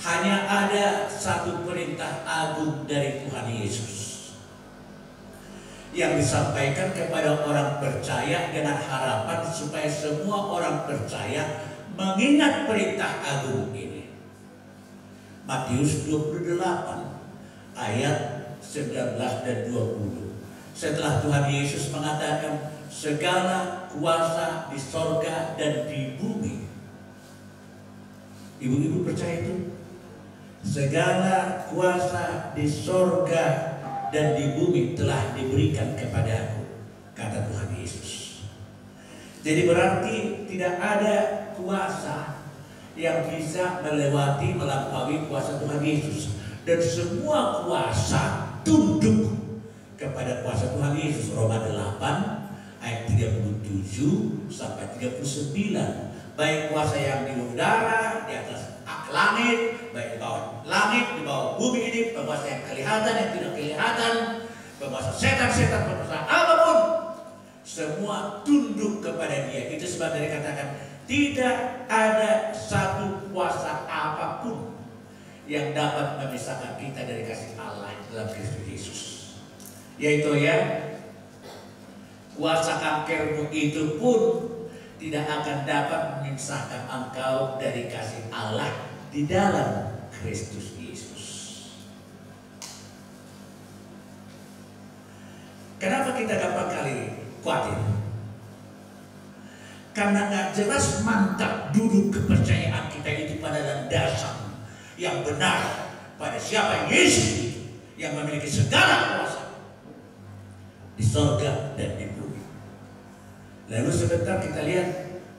hanya ada satu perintah agung dari Tuhan Yesus yang disampaikan kepada orang percaya dengan harapan supaya semua orang percaya mengingat perintah agung ini. Matius 28 ayat 19 dan 20. Setelah Tuhan Yesus mengatakan segala kuasa di sorga dan di bumi. Ibu-ibu percaya itu? Segala kuasa di sorga dan di bumi telah diberikan kepadaku, kata Tuhan Yesus. Jadi berarti tidak ada kuasa yang bisa melampaui kuasa Tuhan Yesus. Dan semua kuasa tunduk kepada kuasa Tuhan Yesus. Roma 8 ayat 37 sampai 39. Baik kuasa yang di udara, di atas langit, baik di bawah langit, di bawah bumi ini, penguasa yang kelihatan, yang tidak kelihatan, penguasa setan-setan, penguasa apapun, semua tunduk kepada Dia. Itu sebab dia katakan tidak ada satu kuasa apapun yang dapat memisahkan kita dari kasih Allah dalam Kristus Yesus. Yaitu kuasa kankermu itu pun tidak akan dapat memisahkan engkau dari kasih Allah di dalam Kristus Yesus. Kenapa kita gampang kali khawatir? Karena nggak jelas mantap duduk kepercayaan kita itu pada landasan yang benar pada siapa Yesus yang memiliki segala kuasa di surga dan di bumi. Lalu sebentar kita lihat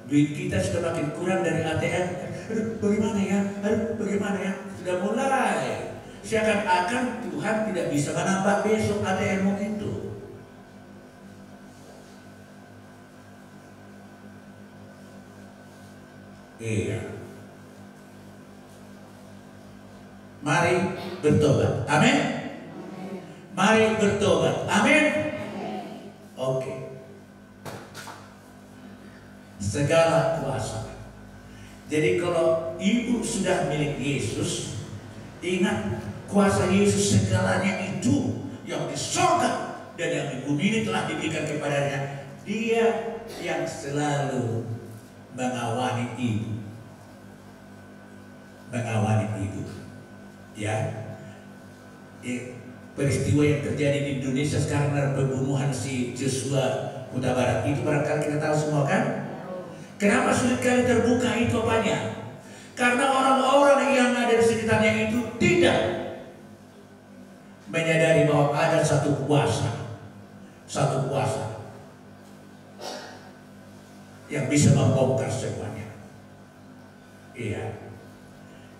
duit kita sudah makin kurang dari ATM. Aduh, bagaimana ya? Aduh, bagaimana ya? Sudah mulai seakan-akan Tuhan tidak bisa menambah besok ATM itu. Iya. Mari bertobat. Amin. Mari bertobat. Amin. Oke. Segala kuasa. Jadi kalau ibu sudah milik Yesus, ingat kuasa Yesus segalanya itu yang di surga dan yang di bumi ini telah diberikan kepadanya. Dia yang selalu mengawali ibu. Mengawali ibu. Ya. Peristiwa yang terjadi di Indonesia sekarang dalam pembunuhan si Joshua Huta Barat itu barangkali kita tahu semua kan? Kenapa sulit kali terbuka itu apanya? Karena orang-orang yang ada di sekitarnya itu tidak menyadari bahwa ada satu kuasa yang bisa membongkar semuanya. Iya.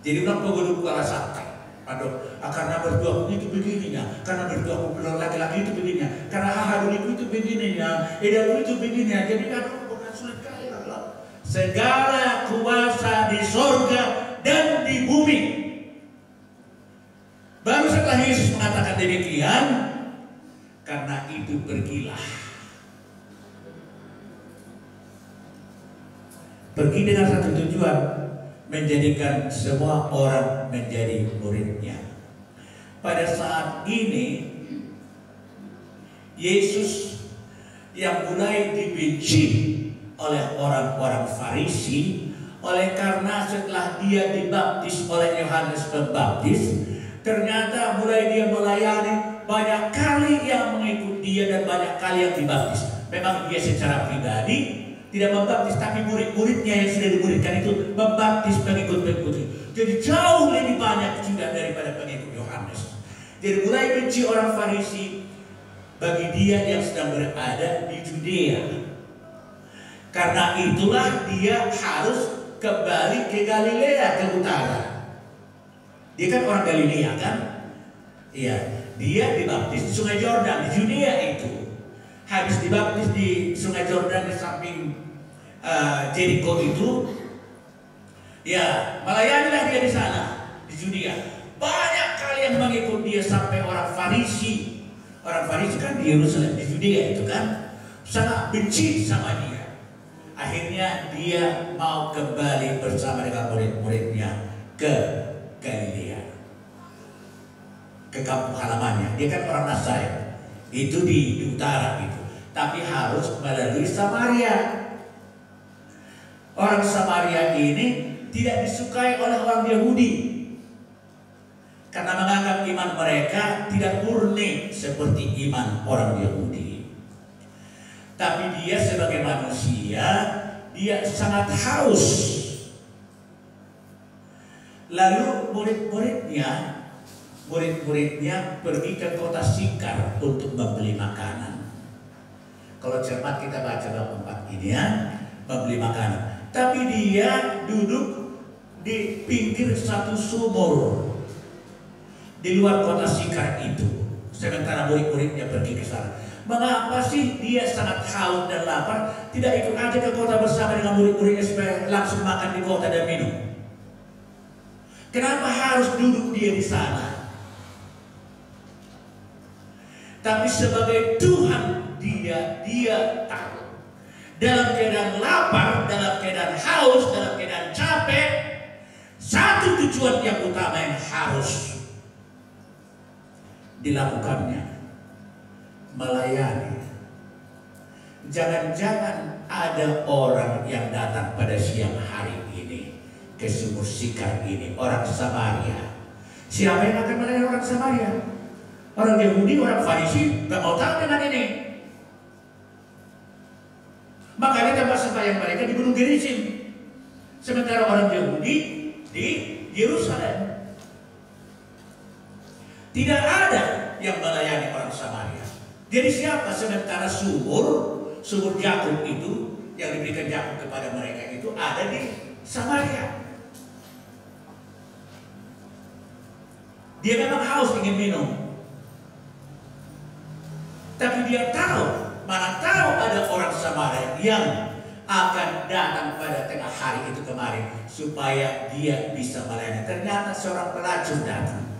Jadi bilang pengguna kepala santai. Aduh, karena berdua itu begininya, karena berdua laki-laki itu begininya, karena hal itu begininya, itu begininya. Jadi aduh, bukan sulit kali lah. Segala kuasa di surga dan di bumi. Baru setelah Yesus mengatakan demikian, karena itu pergilah. Pergi dengan satu tujuan, menjadikan semua orang menjadi muridnya. Pada saat ini Yesus yang mulai dibenci oleh orang-orang Farisi, oleh karena setelah dia dibaptis oleh Yohanes Pembaptis, ternyata mulai dia melayani, banyak kali yang mengikut dia dan banyak kali yang dibaptis. Memang dia secara pribadi tidak membaptis, tapi murid-muridnya yang sudah dimuridkan itu membaptis pengikut-pengikutnya. Jadi jauh lebih banyak juga daripada pengikut Yohanes. Jadi mulai benci orang Farisi bagi dia yang sedang berada di Judea. Karena itulah dia harus kembali ke Galilea, ke utara. Dia kan orang Galilea kan? Iya, dia dibaptis di Sungai Yordan di Judea itu. Habis dibaptis di Sungai Yordan di samping Jericho itu, ya melayanilah dia di sana di Judea. Banyak kali yang mengikut dia sampai orang Farisi kan di Yerusalem di Judea itu kan sangat benci sama dia. Akhirnya dia mau kembali bersama dengan murid-muridnya ke Galilea. kampung halamannya. Dia kan orang Nazaret, itu di utara itu, tapi harus melalui Samaria. Orang Samaria ini tidak disukai oleh orang Yahudi karena menganggap iman mereka tidak murni seperti iman orang Yahudi. Tapi dia sebagai manusia, dia sangat haus. Lalu murid-muridnya pergi ke kota Sikar untuk membeli makanan. Kalau cermat kita baca bab 4 ini ya, membeli makanan. Tapi dia duduk di pinggir satu sumur di luar kota Sikar itu. Sementara murid-muridnya pergi ke sana. Mengapa sih dia sangat haus dan lapar tidak ikut aja ke kota bersama dengan murid-muridnya supaya langsung makan di kota dan minum? Kenapa harus duduk dia di sana? Tapi sebagai Tuhan dia tahu. Dalam keadaan lapar, dalam keadaan haus, dalam keadaan capek, satu tujuan yang utama yang harus dilakukannya, melayani. Jangan-jangan ada orang yang datang pada siang hari ini ke sumur Sikar ini, orang Samaria. Siapa yang akan melayani orang Samaria? Orang Yahudi, orang Farisi, gak mau tahu dengan ini. Makanya tempat sembahyang mereka di Gunung Gerizim, sementara orang Yahudi di Yerusalem. Tidak ada yang melayani orang Samaria. Jadi siapa? Sementara sumur Yakub itu yang diberikan Yakub kepada mereka itu ada di Samaria. Dia memang haus ingin minum, tapi dia tahu, mana tahu ada orang Samaria yang akan datang pada tengah hari itu kemarin supaya dia bisa melayani. Ternyata seorang pelacur datang.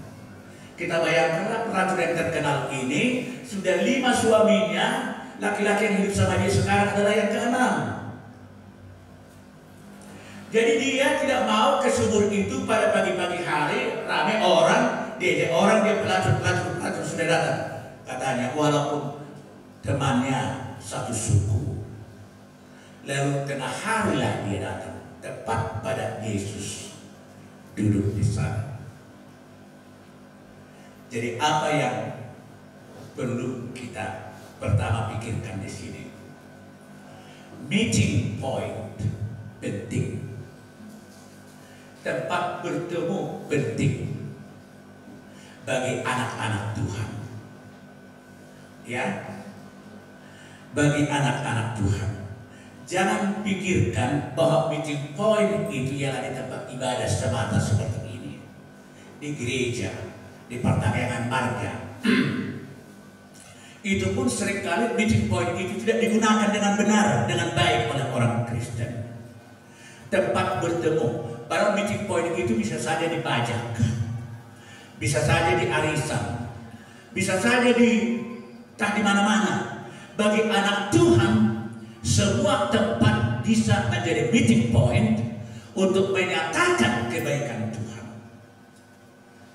Kita bayangkanlah pelacur yang terkenal ini sudah 5 suaminya, laki-laki yang hidup sama dia sekarang adalah yang ke-6. Jadi dia tidak mau ke sumur itu pada pagi-pagi hari, ramai orang, dia pelacur sudah datang. Katanya walaupun temannya satu suku. Lalu tengah harilah dia datang, tepat pada Yesus duduk di sana. Jadi apa yang perlu kita pertama pikirkan di sini? Meeting point penting. Tempat bertemu penting bagi anak-anak Tuhan. Ya. Bagi anak-anak Tuhan. Jangan pikirkan bahwa meeting point itu yang ada di tempat ibadah semata seperti ini. Di gereja, di pertanian marga. Itu pun seringkali meeting point itu tidak digunakan dengan benar, dengan baik oleh orang Kristen. Tempat bertemu. Padahal meeting point itu bisa saja dipajak, bisa saja di arisan, bisa saja di mana-mana. Bagi anak Tuhan, semua tempat bisa menjadi meeting point untuk menyatakan kebaikan Tuhan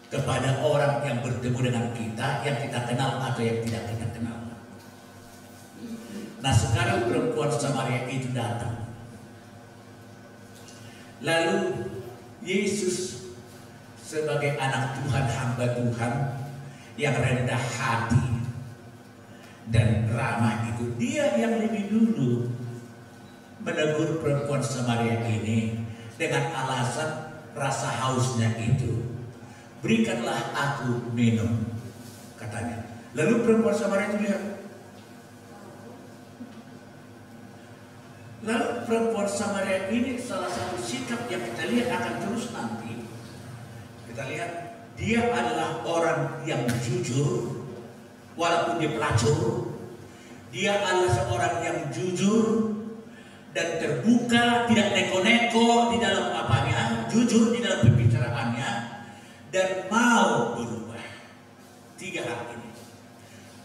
kepada orang yang bertemu dengan kita, yang kita kenal atau yang tidak kita kenal. Nah sekarang perempuan Samaria itu datang. Lalu Yesus sebagai anak Tuhan, hamba Tuhan yang rendah hati dan ramah itu, dia yang lebih dulu menegur perempuan Samaria ini dengan alasan rasa hausnya itu. Berikanlah aku minum, katanya. Lalu perempuan Samaria itu lihat. Lalu perempuan Samaria ini salah satu sikap yang kita lihat akan terus nanti. Kita lihat dia adalah orang yang jujur, walaupun dia pelacur. Dia adalah seorang yang jujur dan terbuka, tidak neko-neko di dalam apanya, jujur di dalam pembicaraannya, dan mau berubah. 3 hal ini: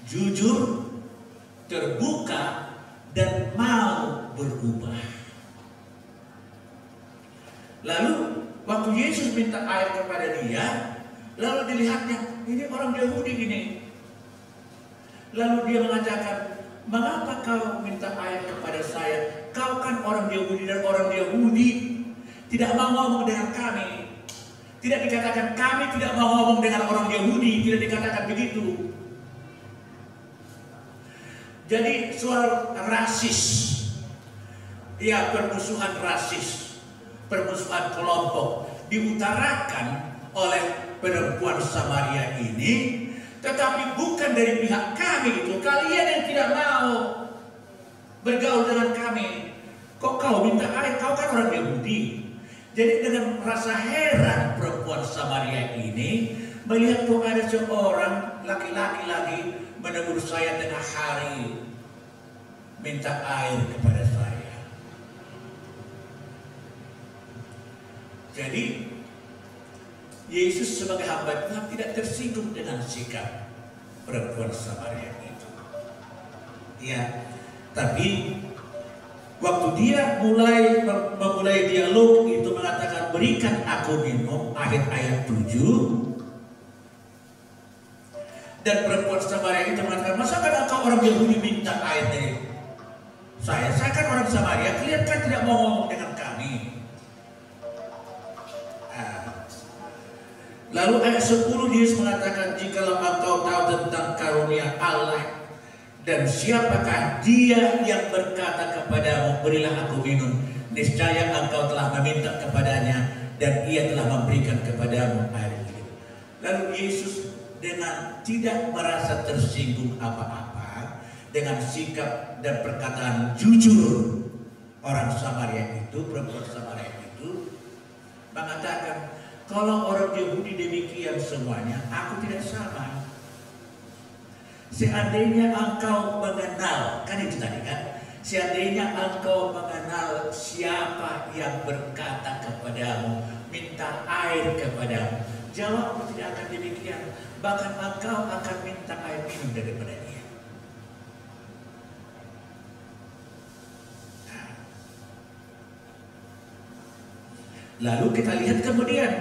jujur, terbuka, dan mau berubah. Lalu waktu Yesus minta air kepada dia, Lalu dilihatnya, ini orang Yahudi ini. Lalu dia mengatakan, mengapa kau minta air kepada saya? Kau kan orang Yahudi dan orang Yahudi tidak mau ngomong dengan kami. Tidak dikatakan kami tidak mau ngomong dengan orang Yahudi, tidak dikatakan begitu. Jadi soal rasis, ya permusuhan rasis, permusuhan kelompok diutarakan oleh perempuan Samaria ini, tetapi bukan dari pihak kami itu. Kalian yang tidak mau bergaul dengan kami, kok kau minta air? Kau kan orang Yahudi. Jadi dengan rasa heran perempuan Samaria ini melihat kok ada seorang laki-laki lagi menegur saya tengah hari minta air kepada saya. Jadi Yesus sebagai hamba Tuhan tidak tersinggung dengan sikap perempuan Samaria itu. Ya, tapi waktu dia memulai dialog itu mengatakan berikan aku minum, akhir ayat 7. Dan perempuan Samaria itu mengatakan, masa kan engkau orang Yahudi minta air dari saya? Saya kan orang Samaria, kalian kan tidak mau ngomong dengan kami. Lalu ayat 10 Yesus mengatakan, jikalau engkau tahu tentang karunia Allah dan siapakah dia yang berkata kepadamu, berilah aku minum, niscaya engkau telah meminta kepadanya dan ia telah memberikan kepadamu air hidup. Lalu Yesus dengan tidak merasa tersinggung apa-apa, dengan sikap dan perkataan jujur orang Samaria itu, perempuan Samaria itu mengatakan, kalau orang Yahudi demikian semuanya, aku tidak sama. Seandainya engkau mengenal, kan itu tadi kan? Seandainya engkau mengenal siapa yang berkata kepadamu, minta air kepadamu, jawabmu tidak akan demikian. Bahkan engkau akan minta air minum daripada dia. Lalu kita lihat kemudian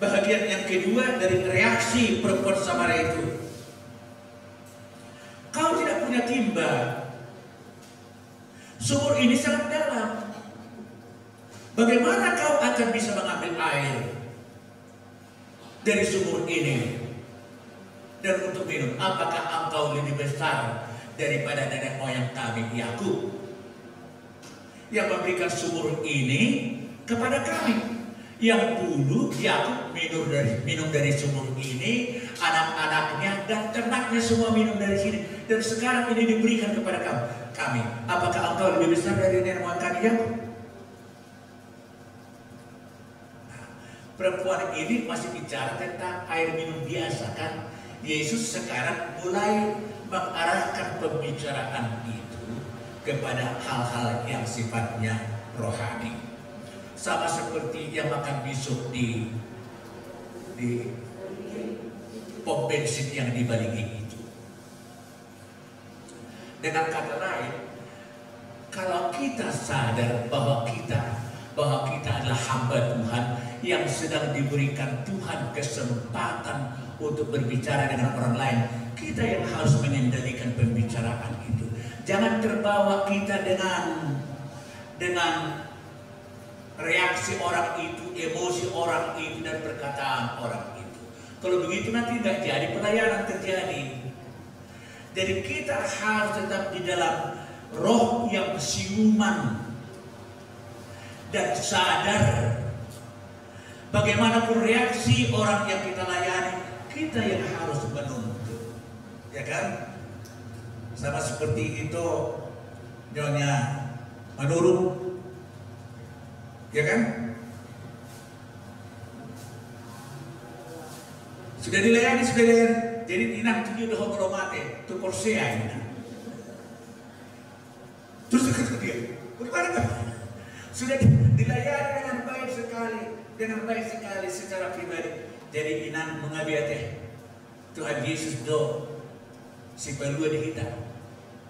bahagian yang kedua dari reaksi perempuan Samaria itu. Kau tidak punya timba. Sumur ini sangat dalam. Bagaimana kau akan bisa mengambil air dari sumur ini dan untuk minum? Apakah engkau lebih besar daripada nenek moyang kami Yakub yang memberikan sumur ini kepada kami? Yang dulu Yakub minum dari sumur ini, anak-anaknya dan ternaknya semua minum dari sini, dan sekarang ini diberikan kepada kami. Apakah engkau lebih besar dari nenek moyang kami Yakub? Perempuan ini masih bicara tentang air minum biasa kan? Yesus sekarang mulai mengarahkan pembicaraan itu kepada hal-hal yang sifatnya rohani. Sama seperti yang makan besok di pom bensin yang dibalingi itu. Dengan kata lain, kalau kita sadar bahwa kita adalah hamba Tuhan yang sedang diberikan Tuhan kesempatan untuk berbicara dengan orang lain, kita yang harus mengendalikan pembicaraan itu. Jangan terbawa kita dengan reaksi orang itu, emosi orang itu, dan perkataan orang itu. Kalau begitu nanti nggak jadi pelayanan terjadi. Jadi kita harus tetap di dalam roh yang siuman dan sadar bagaimanapun reaksi orang yang kita layani, kita yang harus menuntut, ya kan? Sama seperti itu Nyonya Manurung, ya kan? Sudah dilayani. Jadi inang tujuh doh hormate, tu porsea ini. Terus ke dia, bagaimana kan? Sudah dilayani dengan baik sekali secara pribadi. Jadi inang mengabiate Tuhan Yesus do si perlu kita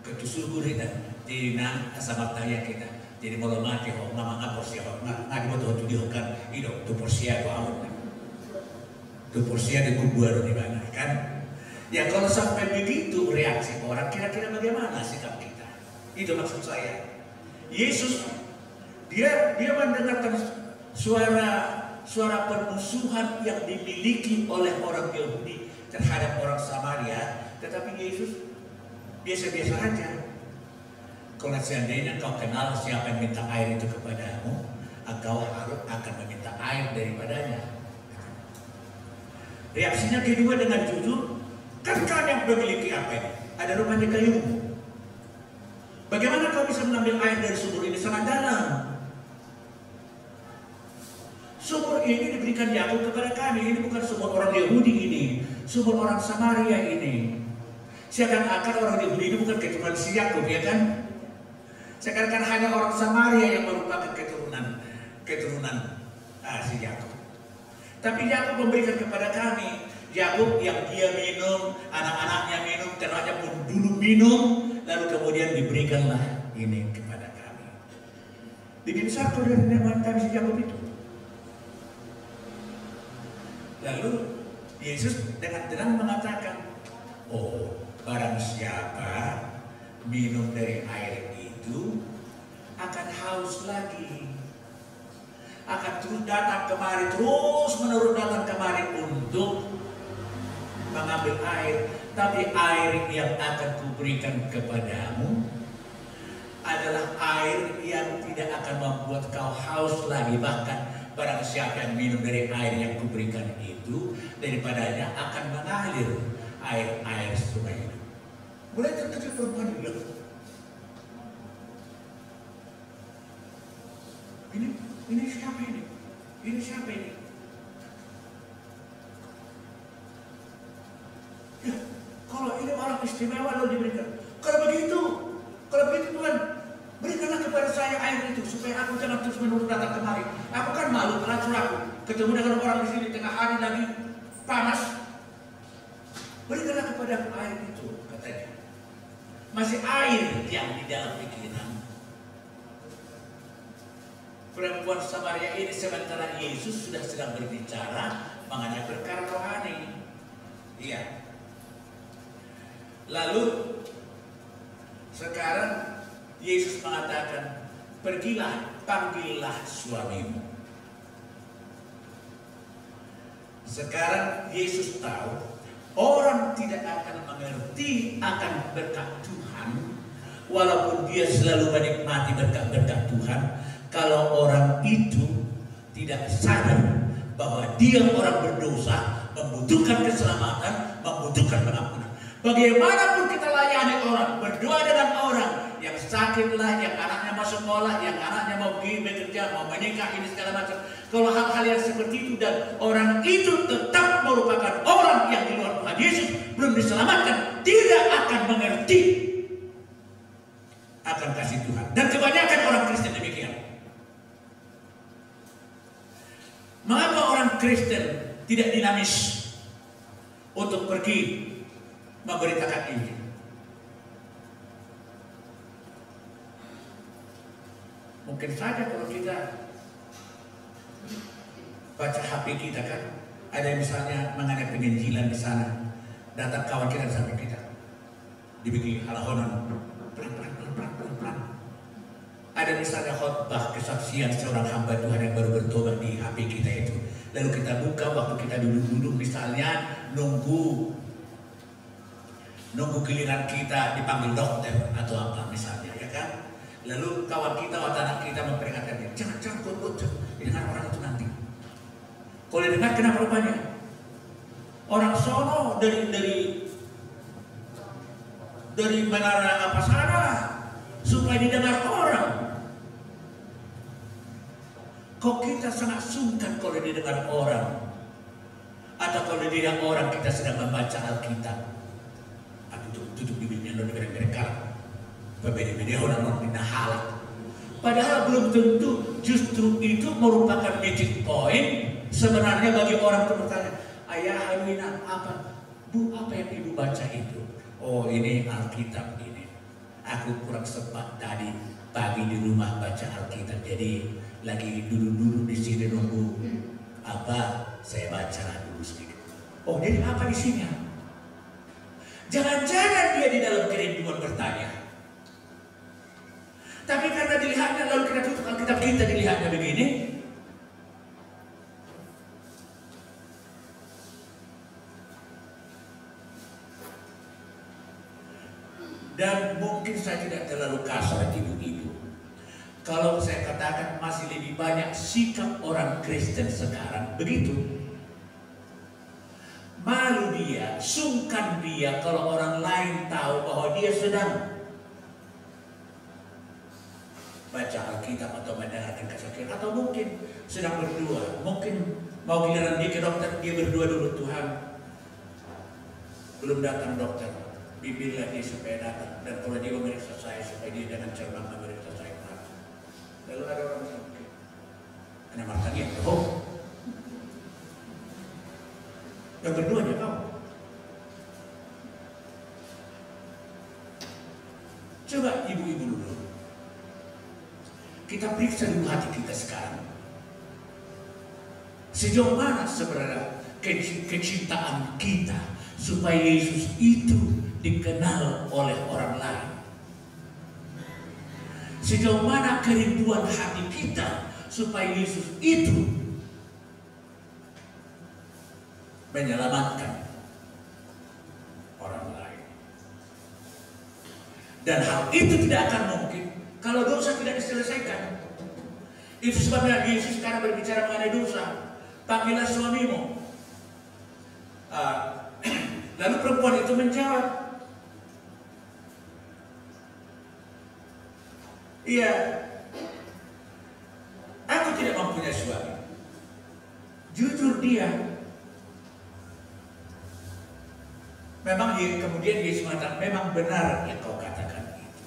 ketusul kita di nang asama taya kita. Jadi mau mati ho mama ngapor siapa nggak dibutuh tuh dihokan itu tu porsia tu awal. Itu porsinya dikubur di mana kan? Ya kalau sampai begitu reaksi orang, kira-kira bagaimana sikap kita? Itu maksud saya. Yesus dia mendengarkan suara permusuhan yang dimiliki oleh orang Yahudi terhadap orang Samaria, tetapi Yesus biasa-biasa aja. Kalau seandainya kau kenal siapa yang minta air itu kepadamu, engkau harus akan meminta air daripadanya. Reaksinya kedua dengan jujur, kan kau yang memiliki apa ini? Ada rumahnya kayu. Bagaimana kau bisa mengambil air dari sumur ini sangat dalam? Sumur ini diberikan Yakub kepada kami. Ini bukan sumur orang Yahudi ini, sumur orang Samaria ini. Seakan-akan orang Yahudi ini bukan keturunan si Yakub, ya kan? Seakan-akan hanya orang Samaria yang merupakan keturunan si Yakub. Tapi Yakub memberikan kepada kami. Yakub yang dia minum, anak-anaknya minum, ternaknya pun dulu minum, lalu kemudian diberikanlah ini kepada kami. Lebih besar dari nikmat kami si Yakub itu. Lalu Yesus dengan tenang mengatakan, oh, barang siapa minum dari air itu akan haus lagi, akan terus datang kemari, terus menerus datang kemari untuk mengambil air. Tapi air yang akan kuberikan kepadamu adalah air yang tidak akan membuat kau haus lagi. Bahkan barang siapa yang minum dari air yang kuberikan itu, daripadanya akan mengalir air sungai itu. Mulai terkejut perempuan itu. Ini siapa ini? Ini siapa ini? Ya, kalau ini orang istimewa lalu diberikan. Kalau begitu Tuhan, berikanlah kepada saya air itu supaya aku jangan terus menerus datang kemari. Aku kan malu pelacur aku ketemu dengan orang di sini tengah hari lagi panas. Berikanlah kepada aku air itu, katanya. Masih air yang di dalam pikiran perempuan Samaria ini, sementara Yesus sudah sedang berbicara mengenai perkara rohani. Iya. Lalu sekarang Yesus mengatakan, pergilah, panggillah suamimu. Sekarang Yesus tahu orang tidak akan mengerti akan berkat Tuhan, walaupun dia selalu menikmati berkat-berkat Tuhan, kalau orang itu tidak sadar bahwa dia orang berdosa, membutuhkan keselamatan, membutuhkan pengampunan. Bagaimanapun kita layani orang, berdoa dengan orang yang sakitlah, yang anaknya mau sekolah, yang anaknya mau pergi bekerja, mau menikah, ini segala macam. Kalau hal-hal yang seperti itu dan orang itu tetap merupakan orang yang di luar Tuhan Yesus, belum diselamatkan, tidak akan mengerti akan kasih Tuhan. Dan kebanyakan orang Kristen demikian. Mengapa orang Kristen tidak dinamis untuk pergi memberitakan Injil? Mungkin saja kalau kita baca HP kita kan, ada misalnya mengenai penginjilan di sana, datang kawan kita sampai kita dibikin halahonan pelan. Ada misalnya khotbah kesaksian seorang hamba Tuhan yang baru bertobat di HP kita itu, lalu kita buka waktu kita duduk-duduk misalnya nunggu giliran kita dipanggil dokter atau apa misalnya, ya kan? Lalu kawan kita atau anak kita memperingatkan dia, jangan kut dengan orang itu nanti. Kalau dengar kenapa rupanya? Orang sono dari menara apa sana supaya didengar orang. Kok kita sangat sungkan kalau didengar orang, atau kalau didengar orang kita sedang membaca Alkitab. Tutup bibirnya dan mereka berbeda-beda orang pindah halak. Padahal belum tentu justru itu merupakan magic point sebenarnya bagi orang itu bertanya, ayah Halina apa? Bu, apa yang ibu baca itu? Oh, ini Alkitab ini. Aku kurang sempat tadi pagi di rumah baca Alkitab, jadi lagi duduk di sini nunggu apa? Saya baca dulu sedikit. Oh, jadi apa di sini? Jangan-jangan dia di dalam kerinduan bertanya. Tapi karena dilihatnya, lalu kita tutup Alkitab kita dilihatnya begini. Dan mungkin saya tidak terlalu kasar ibu-ibu kalau saya katakan masih lebih banyak sikap orang Kristen sekarang begitu. Malu dia, sungkan dia kalau orang lain tahu bahwa dia sedang baca Alkitab atau mendengarkan kesaksian, atau mungkin sedang berdoa. Mungkin mau giliran dia ke dokter, dia berdoa dulu, Tuhan belum datang dokter, bimbinglah dia supaya datang. Dan kalau dia memeriksa saya, supaya dia dengan cermat memeriksa saya. Lalu ada orang sakit, karena matanya bohong. Yang berduanya kau. Coba ibu-ibu dulu, kita periksa dulu hati kita sekarang. Sejauh mana sebenarnya kecintaan kita supaya Yesus itu dikenal oleh orang lain? Sejauh mana kerinduan hati kita supaya Yesus itu menyelamatkan orang lain? Dan hal itu tidak akan mungkin kalau dosa tidak diselesaikan. Itu sebabnya Yesus sekarang berbicara mengenai dosa. Panggillah suamimu. Lalu perempuan itu menjawab, iya, aku tidak mempunyai suami. Jujur dia. Memang kemudian Yesus mengatakan, memang benar yang kau katakan itu.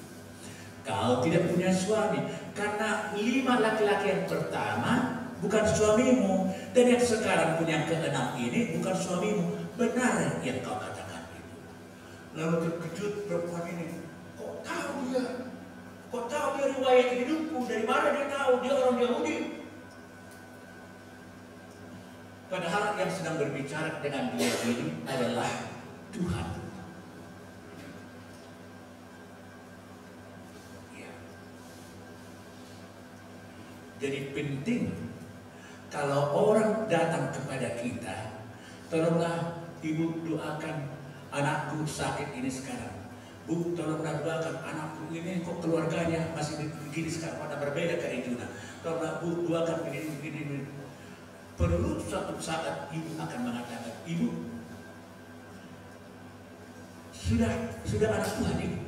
Kau tidak punya suami. Karena 5 laki-laki yang pertama bukan suamimu. Dan yang sekarang punya ke-6 ini bukan suamimu. Benar yang kau katakan itu. Lalu terkejut perempuan ini. Kok tahu dia? Kok tahu dia riwayat hidupku? Dari mana dia tahu? Dia orang Yahudi. Padahal yang sedang berbicara dengan dia ini adalah Tuhan. Ya. Jadi penting kalau orang datang kepada kita, tolonglah ibu doakan anakku sakit ini sekarang. Bu, tolonglah doakan anakku ini kok keluarganya masih begini sekarang, pada berbeda kerinduan. Tolonglah Bu doakan begini. Perlu suatu saat ibu akan mengatakan, ibu sudah anak Tuhan ini.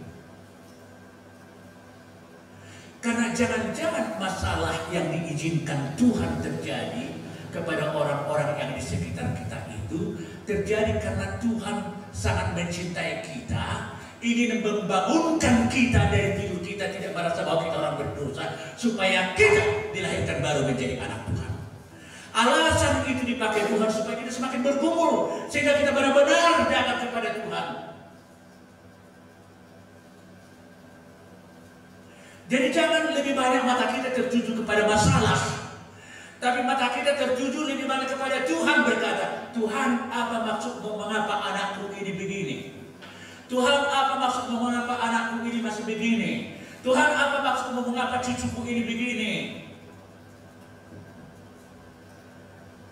Karena jangan-jangan masalah yang diizinkan Tuhan terjadi kepada orang-orang yang di sekitar kita itu terjadi karena Tuhan sangat mencintai kita, ingin membangunkan kita dari tidur kita, tidak merasa bahwa kita orang berdosa, supaya kita dilahirkan baru menjadi anak Tuhan. Alasan itu dipakai Tuhan supaya kita semakin bergumul, sehingga kita benar-benar datang kepada Tuhan. Jadi jangan lebih banyak mata kita tertuju kepada masalah, tapi mata kita tertuju lebih banyak kepada Tuhan, berkata, Tuhan, apa maksudmu mengapa anakku ini begini? Tuhan, apa maksudmu mengapa anakku ini masih begini? Tuhan, apa maksudmu mengapa cucuku ini begini?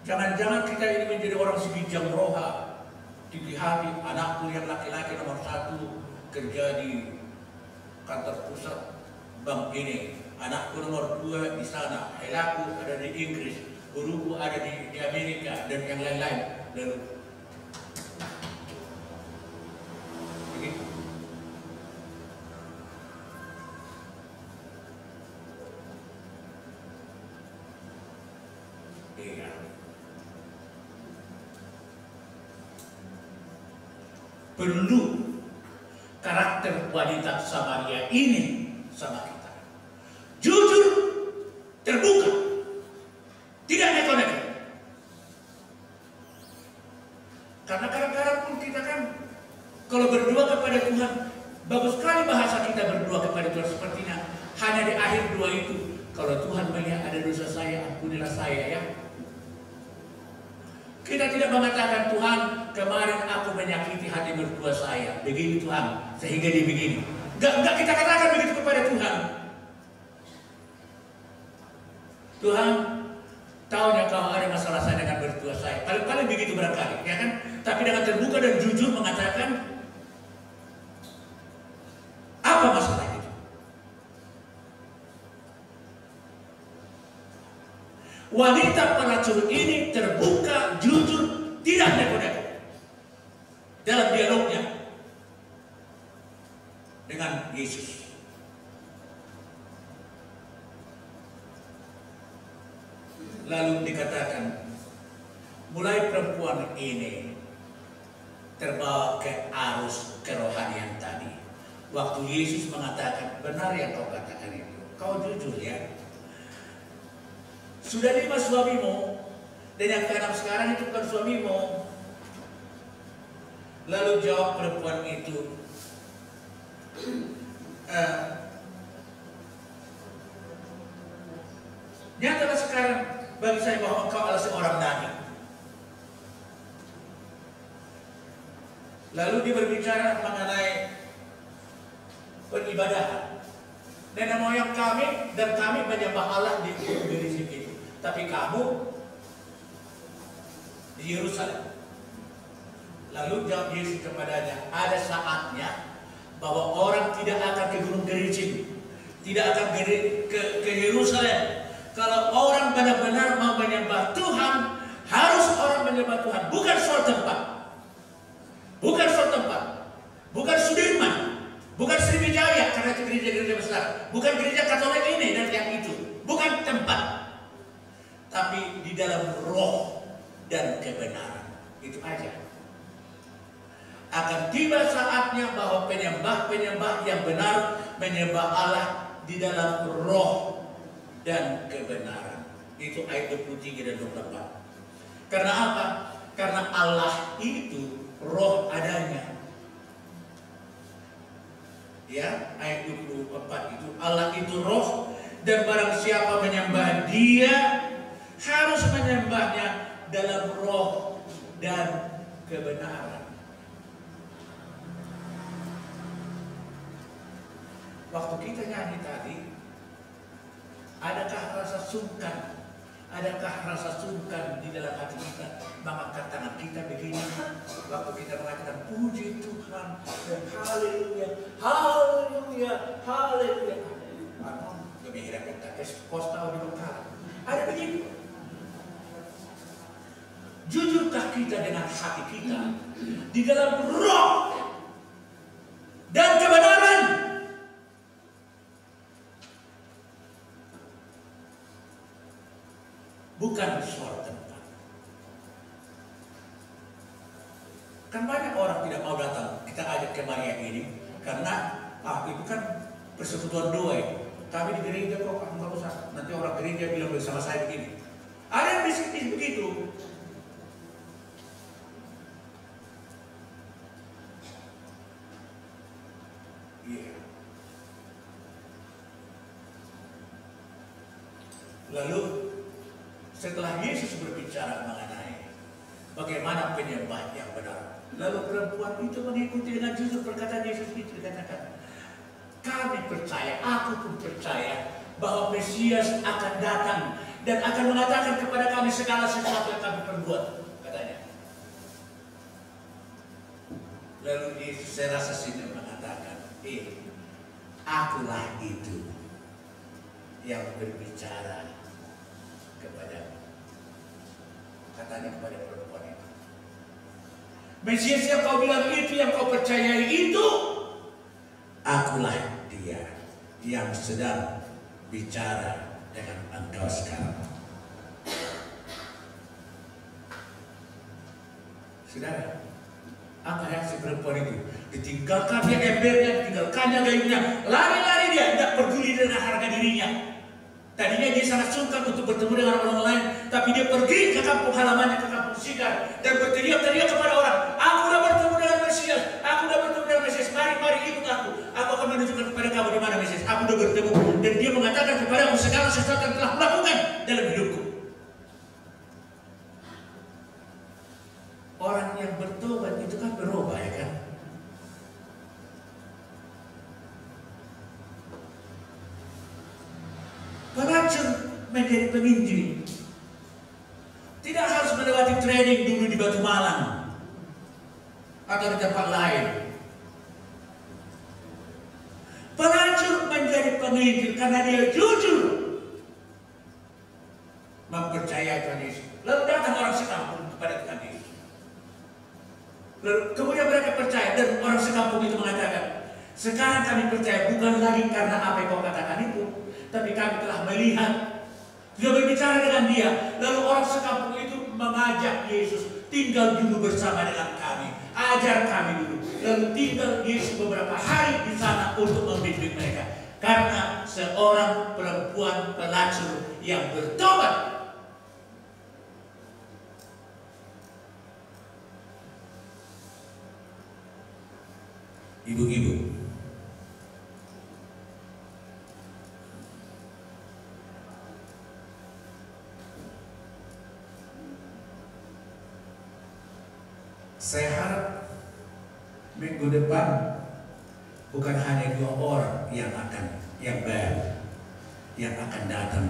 Jangan-jangan kita ini menjadi orang sebijang roha, tinggi hati. Anakku yang laki-laki nomor 1 kerja di kantor pusat bank ini, anakku nomor 2 di sana, helaku ada di Inggris, guruku ada di Amerika, dan yang lain-lain. Lalu begitu. Iya. Perlu karakter wanita Samaria ini sama kita. Jujur, terbuka, tidak neko-neko. Karena kadang-kadang pun kita kan kalau berdoa kepada Tuhan, bagus sekali bahasa kita berdoa kepada Tuhan sepertinya hanya di akhir doa itu, kalau Tuhan melihat ada dosa saya, ampunilah saya ya. Kita tidak mengatakan, Tuhan, kemarin aku menyakiti hati mertua saya. Begini Tuhan, sehingga dia begini. Enggak kita katakan begitu kepada Tuhan. Tuhan, tahunya kau ada masalah saya dengan mertua saya. Paling begitu barangkali, ya kan? Tapi dengan terbuka dan jujur mengatakan, apa masalah itu? Wanita pelacur ini terbuka, jujur, tidak neko-neko dalam dialognya dengan Yesus. Lalu dikatakan, mulai perempuan ini terbawa ke arus kerohanian tadi. Waktu Yesus mengatakan, benar yang kau katakan itu, kau jujur ya. Sudah 5 suamimu, dan yang ke-6 sekarang itu bukan suamimu. Lalu jawab perempuan itu, nyatalah sekarang bagi saya bahwa engkau adalah seorang nabi. Lalu dia berbicara mengenai peribadahan. Nenek moyang kami dan kami menyembah Allah di Gerizim itu. Tapi kamu di Yerusalem. Lalu jawab Yesus kepadanya, ada saatnya bahwa orang tidak akan ke Gunung Gerizim, tidak akan ke Yerusalem. Kalau orang benar-benar mau menyembah Tuhan, harus orang menyembah Tuhan, bukan soal tempat, bukan soal tempat, bukan Sudirman, bukan Sriwijaya karena itu gereja-gereja besar, bukan gereja Katolik ini dan yang itu, bukan tempat, tapi di dalam roh dan kebenaran. Itu aja. Akan tiba saatnya bahwa penyembah-penyembah yang benar menyembah Allah di dalam roh dan kebenaran. Itu ayat 23 dan 24. Karena apa? Karena Allah itu roh adanya. Ya, ayat 24 itu Allah itu roh, dan barang siapa menyembah Dia harus menyembahnya dalam roh dan kebenaran. Waktu kita nyanyi tadi, adakah rasa sungkan? Adakah rasa sungkan di dalam hati kita mengangkat tangan kita begini? Waktu kita mengatakan puji Tuhan, haleluya, haleluya, haleluya. Gembira kita, kos tahu di lokal. Ada begitu. Jujurkah kita dengan hati kita di dalam roh dan kebenaran? Bukan soal tempat. Kan banyak orang tidak mau datang, kita ajak ke Maria ini karena itu kan persekutuan doa itu. Kami di gereja kok nggak usah. Nanti orang gereja bilang bersama saya begini. Ada yang bisnis begitu. Iya. Lalu setelah Yesus berbicara mengenai bagaimana penyembah yang benar, lalu perempuan itu mengikuti dengan jujur perkataan Yesus itu, dikatakan, kami percaya, aku pun percaya bahwa Mesias akan datang dan akan mengatakan kepada kami segala sesuatu yang kami perbuat, katanya. Lalu Yesus saya rasa sini mengatakan, akulah itu yang berbicara kepadamu. Katanya kepada perempuan itu, Mesias yang kau bilang itu, yang kau percayai itu, akulah dia yang sedang bicara dengan engkau sekarang. Saudara, apa reaksi perempuan itu? Ditinggalkan dia embernya, ditinggalkannya gayungnya, lari-lari dia, tidak peduli dengan harga dirinya. Tadinya dia sangat sungkan untuk bertemu dengan orang lain, tapi dia pergi ke kampung halamannya, ke kampung Sigar, dan berteriak-teriak kepada orang, aku sudah bertemu dengan Mesias, aku sudah bertemu dengan Mesias, mari ikut aku akan menunjukkan kepada kamu di mana Mesias, aku sudah bertemu, dan dia mengatakan kepadamu segala sesuatu yang telah melakukan dalam hidupku. itu kan berubah ya kan. Pelacur menjadi penginjil tidak harus melewati training dulu di Batu Malang atau di tempat lain. Pelacur menjadi penginjil karena dia jujur mempercayai Tuhan Yesus. Lalu datang orang sekampung kepada Tuhan Yesus. Lalu kemudian mereka percaya dan orang sekampung itu mengatakan, sekarang kami percaya bukan lagi karena apa yang kau katakan itu, tapi kami telah melihat, sudah berbicara dengan dia. Lalu orang sekampung itu mengajak Yesus tinggal dulu bersama dengan kami, ajar kami dulu. Lalu tinggal Yesus beberapa hari di sana untuk membimbing mereka. Karena seorang perempuan pelacur yang bertobat. Ibu-ibu, saya harap minggu depan bukan hanya 2 orang yang baru yang akan datang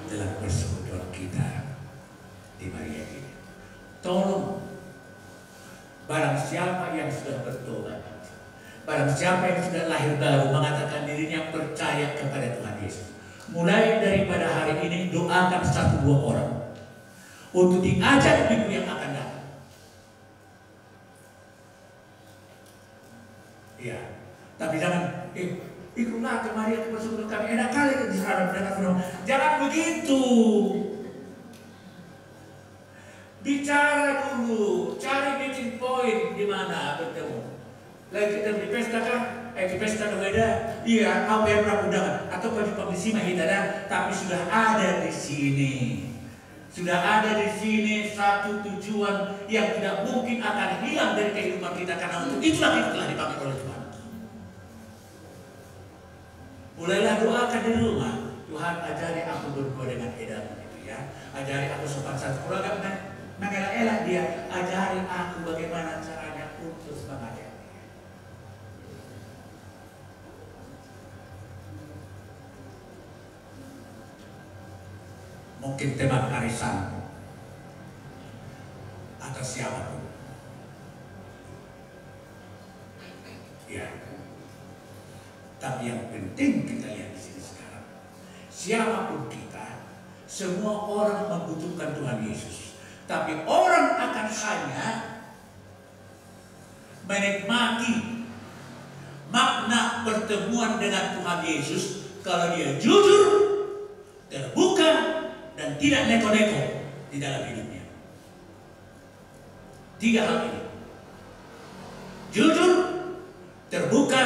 dalam persekutuan kita di Maria ini. Tolong, barang siapa yang sudah bertobat, barang siapa yang sudah lahir baru mengatakan dirinya percaya kepada Tuhan Yesus, mulai daripada hari ini doakan 1-2 orang untuk diajak minggu yang akan datang. Ya, tapi jangan ikutlah ke Maria ke persekutuan kami, enak kali di sana mendengar. Jangan begitu. Bicara dulu, cari meeting point di mana bertemu. Lagi kita di pesta kan? Di pesta beda. Iya, apa yang pernah undangan atau bagi komisi mahitara, tapi sudah ada di sini. Sudah ada di sini satu tujuan yang tidak mungkin akan hilang dari kehidupan kita, karena untuk itulah kita telah dipanggil oleh Tuhan. Mulailah doakan di rumah. Tuhan, ajari aku berdua dengan edamu itu ya. Ajari aku sopan santun. Kalau agak mengelak-elak dia, ajari aku bagaimana caranya untuk mengajari. Mungkin teman arisan atau siapapun, ya. Tapi yang penting kita lihat di sini sekarang, siapapun kita, semua orang membutuhkan Tuhan Yesus. Tapi orang akan hanya menikmati makna pertemuan dengan Tuhan Yesus kalau dia jujur, terbuka, dan tidak neko-neko di dalam hidupnya. 3 hal ini: jujur, terbuka,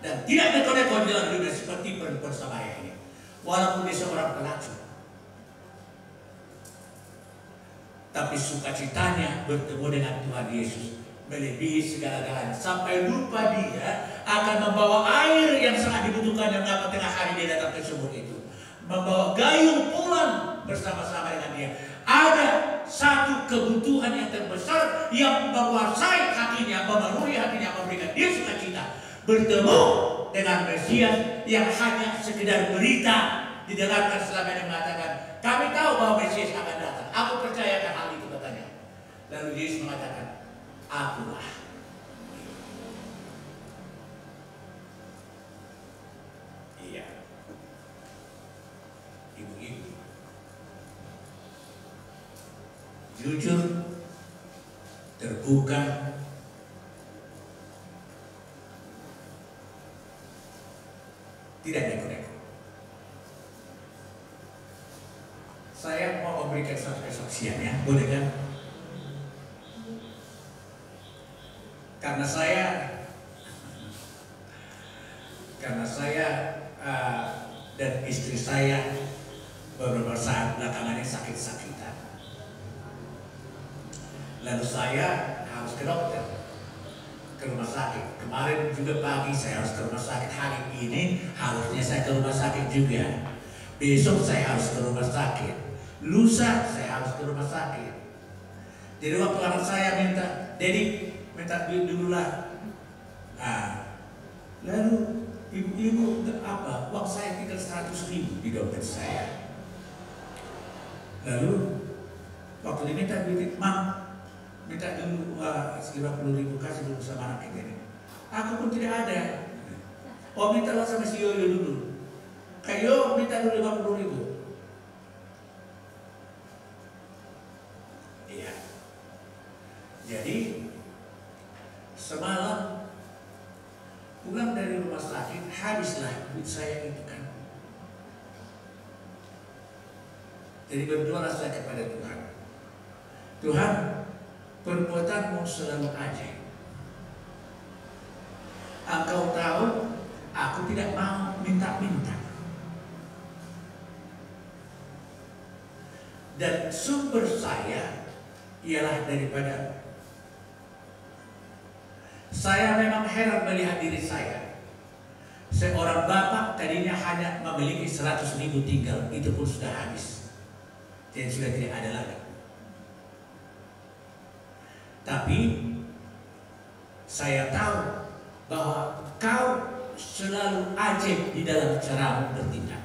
dan tidak neko-neko di dalam hidupnya, seperti perempuan Samaria ini. Walaupun dia seorang pelacur, tapi sukacitanya bertemu dengan Tuhan Yesus melebihi segala-galanya, sampai lupa dia akan membawa air yang sangat dibutuhkan dalam tengah hari dia datang ke sumur itu, membawa gayung pulang bersama-sama dengan dia. Ada satu kebutuhan yang terbesar yang menguasai hatinya, memenuhi hatinya, memberikan dia sukacita, bertemu dengan Mesias yang hanya sekedar berita didengarkan selama ini mengatakan, kami tahu bahwa Mesias akan datang, aku percayakan hal itu, katanya. Lalu Yesus mengatakan, akulah. Iya, ibu-ibu, jujur, terbuka, tidak neko-neko. Saya mau memberikan satu kesaksian, ya, boleh kan? Karena saya dan istri saya beberapa saat belakangan ini sakit-sakitan. Lalu saya harus ke dokter, ke rumah sakit. Kemarin juga pagi saya harus ke rumah sakit. Hari ini harusnya saya ke rumah sakit juga. Besok saya harus ke rumah sakit. Lusa saya harus ke rumah sakit. Jadi waktu anak saya minta, Dedi, minta duit dulu lah. Nah, lalu ibu-ibu apa? Uang saya tinggal 100.000 di dompet saya. Lalu waktu diminta duit, Mam, minta dulu 50.000 kasih dulu sama anak ini. Aku pun tidak ada. Oh, mintalah sama si Yoyo dulu. Kayo minta dulu 50.000. Iya. Jadi semalam pulang dari rumah sakit, habislah duit saya itu kan. Jadi berdoalah saya kepada Tuhan. Tuhan, perbuatanmu selalu ajaib. Engkau tahu, aku tidak mau minta-minta. Dan sumber saya ialah daripada saya. Memang heran melihat diri saya. Seorang bapak tadinya hanya memiliki 100.000 tinggal, itu pun sudah habis. Dan sudah tidak ada lagi. Tapi saya tahu bahwa kau selalu ajaib di dalam caramu bertindak.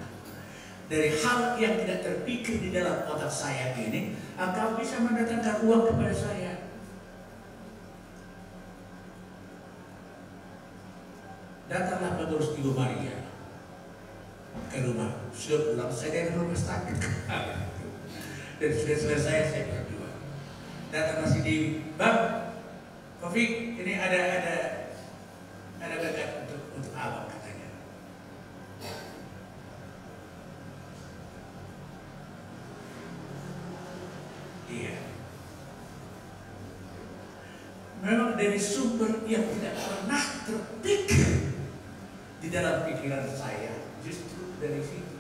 Dari hal yang tidak terpikir di dalam otak saya ini, engkau bisa mendatangkan uang kepada saya. Datanglah pengurus Ibu Maria ke rumah. Sudah pulang saya dari rumah sakit. Dan sudah selesai saya berdua. Datanglah si Dewi, Bang, Taufik, ini ada gagal untuk abang katanya. Iya. Memang dari sumber yang tidak pernah terpikir di dalam pikiran saya, justru dari situ.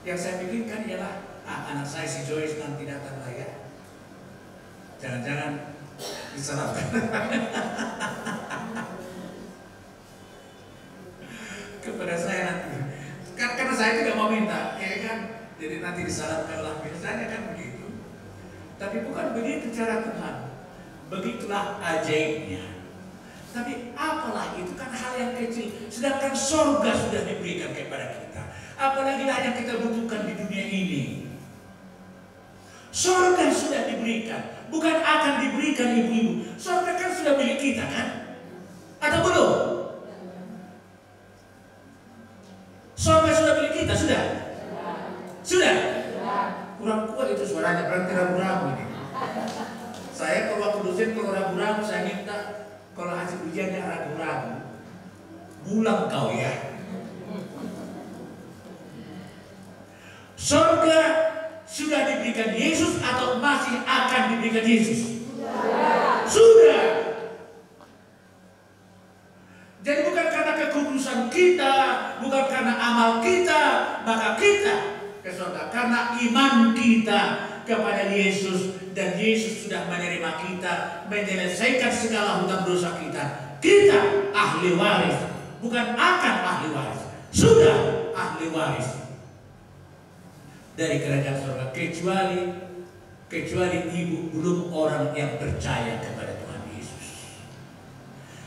Yang saya pikirkan ialah, anak saya si Joyce nanti datang lah ya. Jangan-jangan disalahkan. Kepada saya nanti. Karena saya tidak mau minta, ya kan? Jadi nanti disalahkanlah. Biasanya kan begitu. Tapi bukan begitu cara Tuhan. Begitulah ajaibnya. Tapi apalah itu kan hal yang kecil. Sedangkan sorga sudah diberikan kepada kita. Apalagi yang kita butuhkan di dunia ini. Sorga sudah diberikan. Bukan akan diberikan ibu-ibu. Sorga kan sudah milik kita kan? Atau belum? Sorga sudah milik kita, sudah? Sudah? Kurang kuat itu suaranya, berarti ragu-ragu ini. Saya kalau waktu dosen, kalau ragu-ragu saya minta, kalau hasil ujiannya ragu-ragu, pulang kau ya. Sorga sudah diberikan Yesus atau masih akan diberikan Yesus? Sudah. Jadi bukan karena kekudusan kita, bukan karena amal kita, maka kita ke surga. Karena iman kita kepada Yesus, dan Yesus sudah menerima kita, menyelesaikan segala hutang dosa kita. Kita ahli waris, bukan akan ahli waris, sudah ahli waris dari kerajaan surga. Kecuali ibu belum orang yang percaya kepada Tuhan Yesus.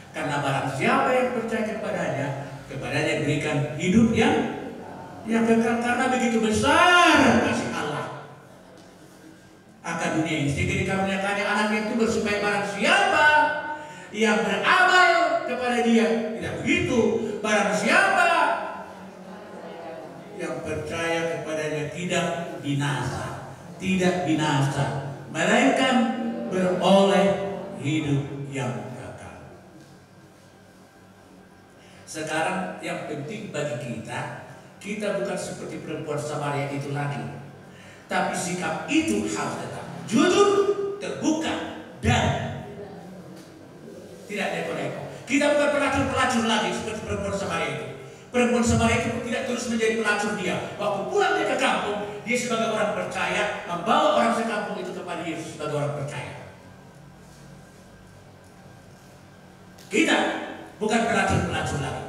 Karena barang siapa yang percaya kepadanya diberikan hidup yang kekal, karena begitu besar kasih Allah akan dunia ini, sehingga dikaruniakannya anak itu supaya barang siapa yang beramal kepada dia, tidak begitu, barang siapa yang percaya kepadanya tidak binasa, melainkan beroleh hidup yang kekal. Sekarang yang penting bagi kita bukan seperti perempuan Samaria itu lagi, tapi sikap itu harus tetap jujur, terbuka, dan tidak neko-neko. Kita bukan pelacur-pelacur lagi seperti perempuan Samaria itu. Perempuan Samaria itu tidak terus menjadi pelacur dia. Waktu pulang dia ke kampung, dia sebagai orang percaya membawa orang sekampung itu kepada Yesus sebagai orang percaya. Kita bukan pelacur-pelacur lagi,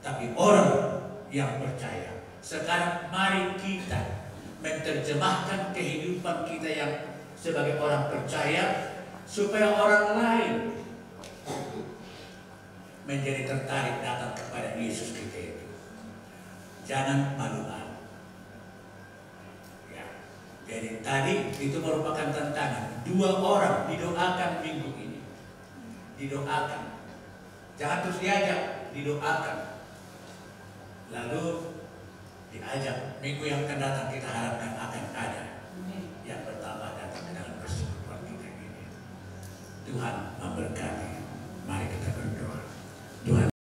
tapi orang yang percaya. Sekarang mari kita menerjemahkan kehidupan kita yang sebagai orang percaya, supaya orang lain menjadi tertarik datang kepada Yesus kita itu. Jangan malu-malu. Ya. Jadi tadi itu merupakan tantangan. 2 orang didoakan minggu ini. Didoakan. Jangan terus diajak, didoakan. Lalu diajak minggu yang akan datang, kita harapkan